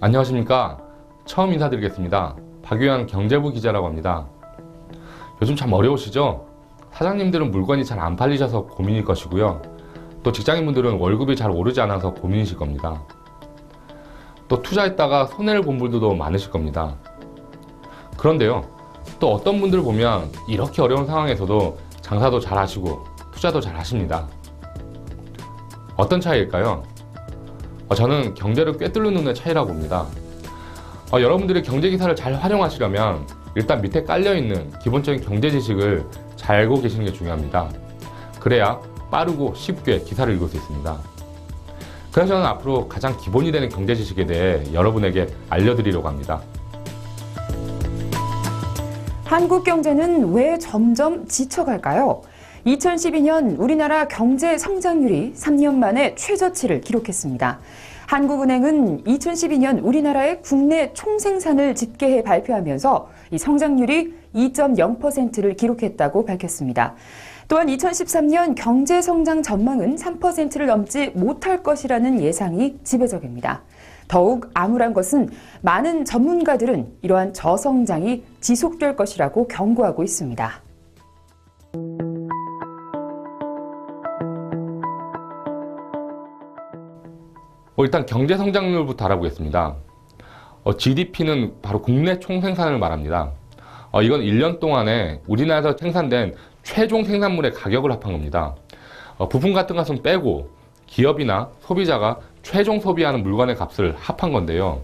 안녕하십니까. 처음 인사드리겠습니다. 박유현 경제부 기자라고 합니다. 요즘 참 어려우시죠? 사장님들은 물건이 잘 안 팔리셔서 고민일 것이고요. 또 직장인분들은 월급이 잘 오르지 않아서 고민이실 겁니다. 또 투자했다가 손해를 본 분들도 많으실 겁니다. 그런데요, 또 어떤 분들 보면 이렇게 어려운 상황에서도 장사도 잘 하시고 투자도 잘 하십니다. 어떤 차이일까요? 저는 경제를 꿰뚫는 눈의 차이라고 봅니다. 여러분들이 경제기사를 잘 활용하시려면 일단 밑에 깔려있는 기본적인 경제 지식을 잘 알고 계시는 게 중요합니다. 그래야 빠르고 쉽게 기사를 읽을 수 있습니다. 그래서 저는 앞으로 가장 기본이 되는 경제 지식에 대해 여러분에게 알려드리려고 합니다. 한국 경제는 왜 점점 지쳐갈까요? 2012년 우리나라 경제 성장률이 3년 만에 최저치를 기록했습니다. 한국은행은 2012년 우리나라의 국내 총생산을 집계해 발표하면서 이 성장률이 2.0%를 기록했다고 밝혔습니다. 또한 2013년 경제 성장 전망은 3%를 넘지 못할 것이라는 예상이 지배적입니다. 더욱 암울한 것은 많은 전문가들은 이러한 저성장이 지속될 것이라고 경고하고 있습니다. 일단 경제 성장률부터 알아보겠습니다. GDP는 바로 국내 총생산을 말합니다. 이건 1년 동안에 우리나라에서 생산된 최종 생산물의 가격을 합한 겁니다. 부품 같은 것은 빼고 기업이나 소비자가 최종 소비하는 물건의 값을 합한 건데요.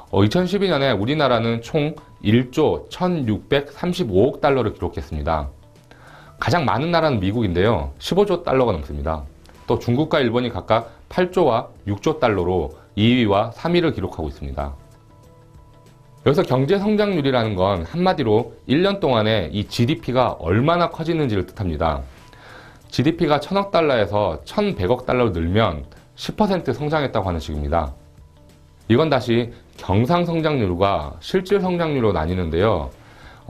2012년에 우리나라는 총 1조 1635억 달러를 기록했습니다. 가장 많은 나라는 미국인데요. 15조 달러가 넘습니다. 또 중국과 일본이 각각 8조와 6조 달러로 2위와 3위를 기록하고 있습니다. 여기서 경제 성장률이라는 건 한마디로 1년 동안에 이 GDP가 얼마나 커지는지를 뜻합니다. GDP가 1000억 달러에서 1100억 달러로 늘면 10% 성장했다고 하는 식입니다. 이건 다시 경상성장률과 실질성장률로 나뉘는데요.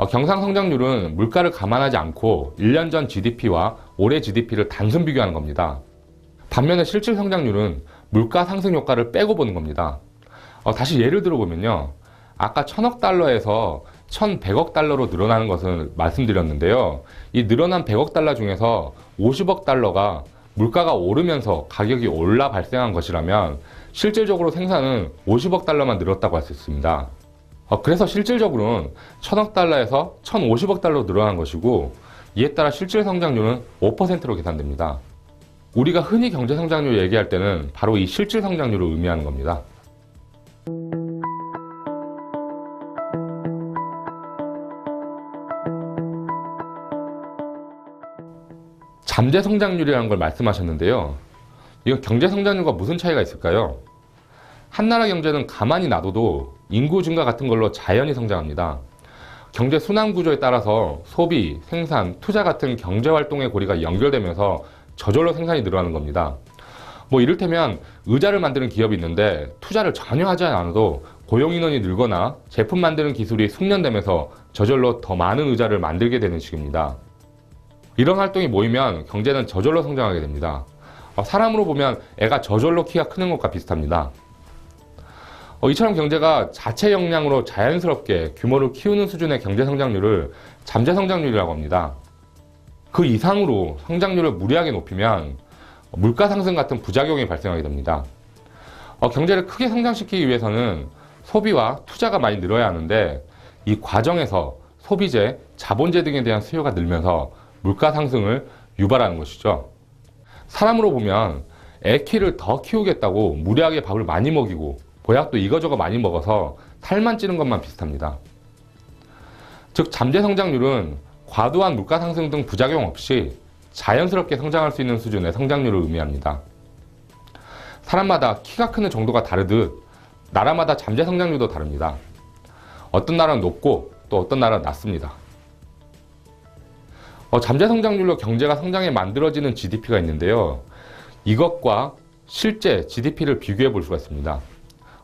경상성장률은 물가를 감안하지 않고 1년 전 GDP와 올해 GDP를 단순 비교하는 겁니다. 반면에 실질성장률은 물가 상승 효과를 빼고 보는 겁니다. 다시 예를 들어보면요. 아까 1000억 달러에서 1100억 달러로 늘어나는 것을 말씀드렸는데요. 이 늘어난 100억 달러 중에서 50억 달러가 물가가 오르면서 가격이 올라 발생한 것이라면 실질적으로 생산은 50억 달러만 늘었다고 할 수 있습니다. 그래서 실질적으로는 1000억 달러에서 1050억 달러로 늘어난 것이고 이에 따라 실질 성장률은 5%로 계산됩니다. 우리가 흔히 경제 성장률 얘기할 때는 바로 이 실질 성장률을 의미하는 겁니다. 잠재 성장률이라는 걸 말씀하셨는데요. 이건 경제 성장률과 무슨 차이가 있을까요? 한 나라 경제는 가만히 놔둬도 인구 증가 같은 걸로 자연히 성장합니다. 경제 순환 구조에 따라서 소비, 생산, 투자 같은 경제 활동의 고리가 연결되면서 저절로 생산이 늘어나는 겁니다. 이를테면 의자를 만드는 기업이 있는데 투자를 전혀 하지 않아도 고용 인원이 늘거나 제품 만드는 기술이 숙련되면서 저절로 더 많은 의자를 만들게 되는 식입니다. 이런 활동이 모이면 경제는 저절로 성장하게 됩니다. 사람으로 보면 애가 저절로 키가 크는 것과 비슷합니다. 이처럼 경제가 자체 역량으로 자연스럽게 규모를 키우는 수준의 경제 성장률을 잠재 성장률이라고 합니다. 그 이상으로 성장률을 무리하게 높이면 물가 상승 같은 부작용이 발생하게 됩니다. 경제를 크게 성장시키기 위해서는 소비와 투자가 많이 늘어야 하는데 이 과정에서 소비재, 자본재 등에 대한 수요가 늘면서 물가 상승을 유발하는 것이죠. 사람으로 보면 애 키를 더 키우겠다고 무리하게 밥을 많이 먹이고 보약도 이거저거 많이 먹어서 살만 찌는 것만 비슷합니다. 즉 잠재 성장률은 과도한 물가 상승 등 부작용 없이 자연스럽게 성장할 수 있는 수준의 성장률을 의미합니다. 사람마다 키가 크는 정도가 다르듯 나라마다 잠재 성장률도 다릅니다. 어떤 나라는 높고 또 어떤 나라는 낮습니다. 잠재 성장률로 경제가 성장해 만들어지는 GDP가 있는데요. 이것과 실제 GDP를 비교해 볼 수가 있습니다.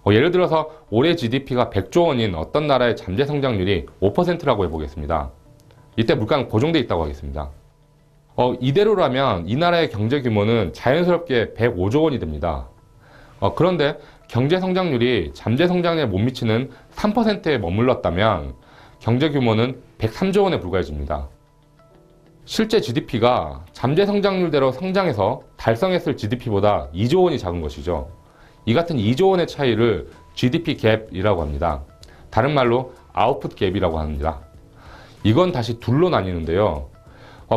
예를 들어서 올해 GDP가 100조 원인 어떤 나라의 잠재 성장률이 5%라고 해보겠습니다. 이때 물가는 고정돼 있다고 하겠습니다. 이대로라면 이 나라의 경제 규모는 자연스럽게 105조 원이 됩니다. 그런데 경제 성장률이 잠재 성장에 못 미치는 3%에 머물렀다면 경제 규모는 103조 원에 불과해집니다. 실제 GDP가 잠재 성장률대로 성장해서 달성했을 GDP보다 2조 원이 작은 것이죠. 이 같은 2조 원의 차이를 GDP 갭이라고 합니다. 다른 말로 아웃풋 갭이라고 합니다. 이건 다시 둘로 나뉘는데요.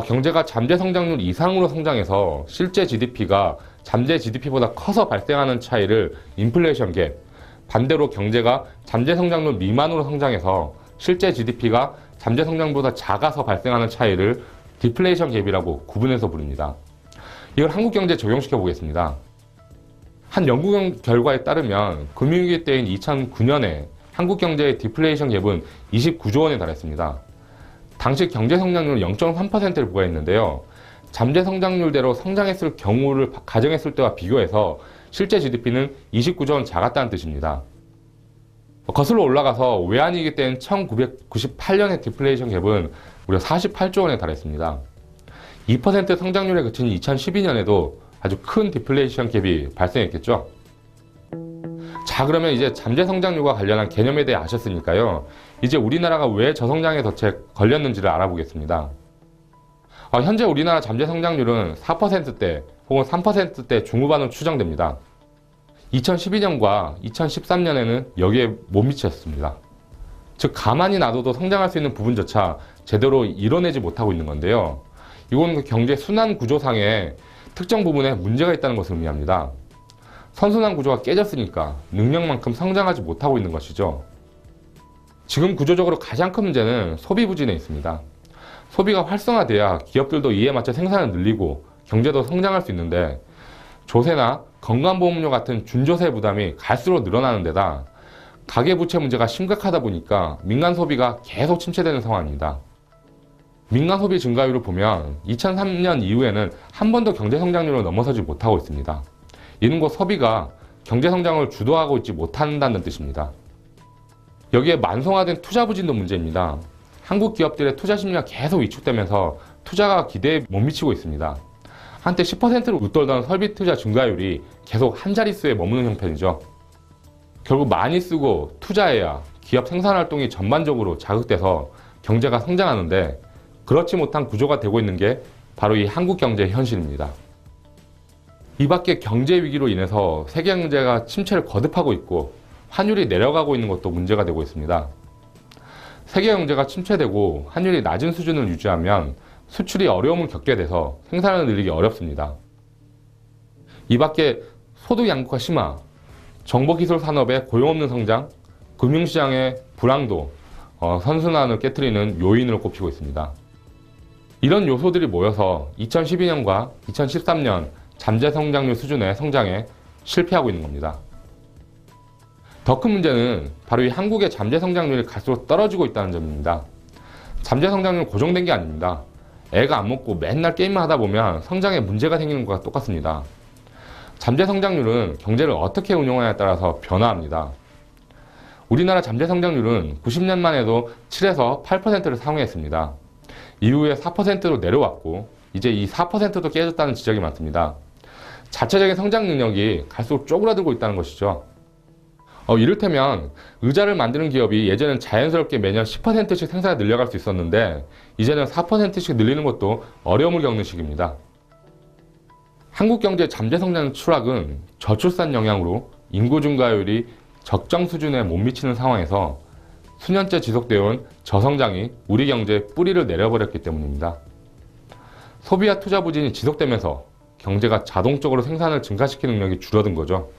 경제가 잠재 성장률 이상으로 성장해서 실제 GDP가 잠재 GDP보다 커서 발생하는 차이를 인플레이션 갭, 반대로 경제가 잠재 성장률 미만으로 성장해서 실제 GDP가 잠재 성장보다 작아서 발생하는 차이를 디플레이션 갭이라고 구분해서 부릅니다. 이걸 한국 경제에 적용시켜 보겠습니다. 한 연구 결과에 따르면 금융위기 때인 2009년에 한국 경제의 디플레이션 갭은 29조 원에 달했습니다. 당시 경제 성장률은 0.3%를 부과했는데요. 잠재 성장률대로 성장했을 경우를 가정했을 때와 비교해서 실제 GDP는 29조 원 작았다는 뜻입니다. 거슬러 올라가서 외환위기 때인 1998년의 디플레이션 갭은 무려 48조 원에 달했습니다. 2% 성장률에 그친 2012년에도 아주 큰 디플레이션 갭이 발생했겠죠. 자, 그러면 이제 잠재 성장률과 관련한 개념에 대해 아셨으니까요. 이제 우리나라가 왜 저성장의 덫에 걸렸는지를 알아보겠습니다. 현재 우리나라 잠재 성장률은 4%대 혹은 3%대 중후반으로 추정됩니다. 2012년과 2013년에는 여기에 못 미쳤습니다. 즉, 가만히 놔둬도 성장할 수 있는 부분조차 제대로 이뤄내지 못하고 있는 건데요. 이건 경제 순환 구조상의 특정 부분에 문제가 있다는 것을 의미합니다. 선순환 구조가 깨졌으니까 능력만큼 성장하지 못하고 있는 것이죠. 지금 구조적으로 가장 큰 문제는 소비 부진에 있습니다. 소비가 활성화돼야 기업들도 이에 맞춰 생산을 늘리고 경제도 성장할 수 있는데 조세나 건강보험료 같은 준조세 부담이 갈수록 늘어나는 데다 가계부채 문제가 심각하다 보니까 민간 소비가 계속 침체되는 상황입니다. 민간 소비 증가율을 보면 2003년 이후에는 한 번도 경제 성장률을 넘어서지 못하고 있습니다. 이는 곧 소비가 경제 성장을 주도하고 있지 못한다는 뜻입니다. 여기에 만성화된 투자 부진도 문제입니다. 한국 기업들의 투자 심리가 계속 위축되면서 투자가 기대에 못 미치고 있습니다. 한때 10%를 웃돌던 설비 투자 증가율이 계속 한 자릿수에 머무는 형편이죠. 결국 많이 쓰고 투자해야 기업 생산 활동이 전반적으로 자극돼서 경제가 성장하는데 그렇지 못한 구조가 되고 있는 게 바로 이 한국 경제의 현실입니다. 이 밖에 경제 위기로 인해서 세계 경제가 침체를 거듭하고 있고 환율이 내려가고 있는 것도 문제가 되고 있습니다. 세계 경제가 침체되고 환율이 낮은 수준을 유지하면 수출이 어려움을 겪게 돼서 생산을 늘리기 어렵습니다. 이 밖에 소득 양극화 심화, 정보기술 산업의 고용 없는 성장, 금융시장의 불황도 선순환을 깨트리는 요인으로 꼽히고 있습니다. 이런 요소들이 모여서 2012년과 2013년 잠재 성장률 수준의 성장에 실패하고 있는 겁니다. 더 큰 문제는 바로 이 한국의 잠재 성장률이 갈수록 떨어지고 있다는 점입니다. 잠재 성장률은 고정된 게 아닙니다. 애가 안 먹고 맨날 게임만 하다 보면 성장에 문제가 생기는 것과 똑같습니다. 잠재 성장률은 경제를 어떻게 운용하냐에 따라서 변화합니다. 우리나라 잠재 성장률은 90년만 해도 7에서 8%를 상회했습니다. 이후에 4%로 내려왔고 이제 이 4%도 깨졌다는 지적이 많습니다. 자체적인 성장 능력이 갈수록 쪼그라들고 있다는 것이죠. 이를테면 의자를 만드는 기업이 예전엔 자연스럽게 매년 10%씩 생산을 늘려갈 수 있었는데 이제는 4%씩 늘리는 것도 어려움을 겪는 시기입니다. 한국 경제 잠재 성장 추락은 저출산 영향으로 인구 증가율이 적정 수준에 못 미치는 상황에서 수년째 지속되어 온 저성장이 우리 경제에 뿌리를 내려버렸기 때문입니다. 소비와 투자 부진이 지속되면서 경제가 자동적으로 생산을 증가시키는 능력이 줄어든 거죠.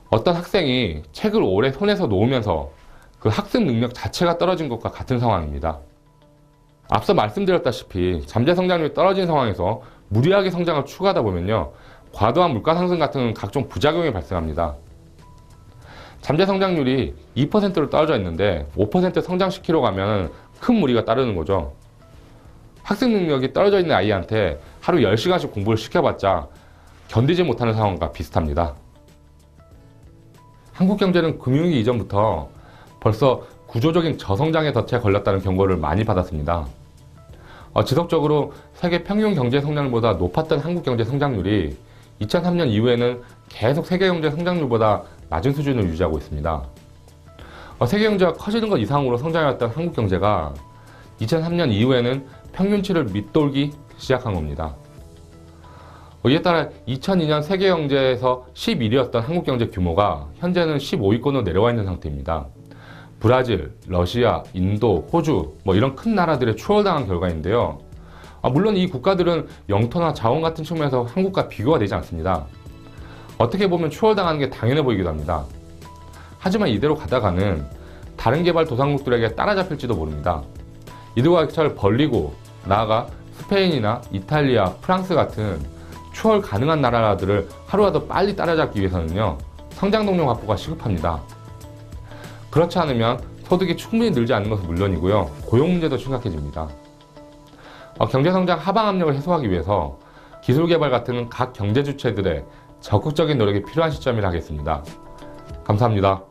어떤 학생이 책을 오래 손에서 놓으면서 그 학습 능력 자체가 떨어진 것과 같은 상황입니다. 앞서 말씀드렸다시피 잠재 성장률이 떨어진 상황에서 무리하게 성장을 추구하다 보면요, 과도한 물가 상승 같은 각종 부작용이 발생합니다. 잠재 성장률이 2%로 떨어져 있는데 5% 성장시키려고 하면 큰 무리가 따르는 거죠. 학습 능력이 떨어져 있는 아이한테 하루 10시간씩 공부를 시켜봤자 견디지 못하는 상황과 비슷합니다. 한국 경제는 금융위기 이전부터 벌써 구조적인 저성장의 덫에 걸렸다는 경고를 많이 받았습니다. 지속적으로 세계 평균 경제 성장률보다 높았던 한국 경제 성장률이 2003년 이후에는 계속 세계경제 성장률보다 낮은 수준을 유지하고 있습니다. 세계경제가 커지는 것 이상으로 성장해왔던 한국 경제가 2003년 이후에는 평균치를 밑돌기 시작한 겁니다. 이에 따라 2002년 세계경제에서 11위였던 한국 경제 규모가 현재는 15위권으로 내려와 있는 상태입니다. 브라질, 러시아, 인도, 호주 이런 큰 나라들의 추월당한 결과인데요. 물론 이 국가들은 영토나 자원 같은 측면에서 한국과 비교가 되지 않습니다. 어떻게 보면 추월당하는 게 당연해 보이기도 합니다. 하지만 이대로 가다가는 다른 개발도상국들에게 따라잡힐지도 모릅니다. 이들과 격차를 벌리고 나아가 스페인이나 이탈리아, 프랑스 같은 추월 가능한 나라들을 하루라도 빨리 따라잡기 위해서는요, 성장 동력 확보가 시급합니다. 그렇지 않으면 소득이 충분히 늘지 않는 것은 물론이고요, 고용 문제도 심각해집니다. 경제성장 하방 압력을 해소하기 위해서 기술개발 같은 각 경제 주체들의 적극적인 노력이 필요한 시점이라 하겠습니다. 감사합니다.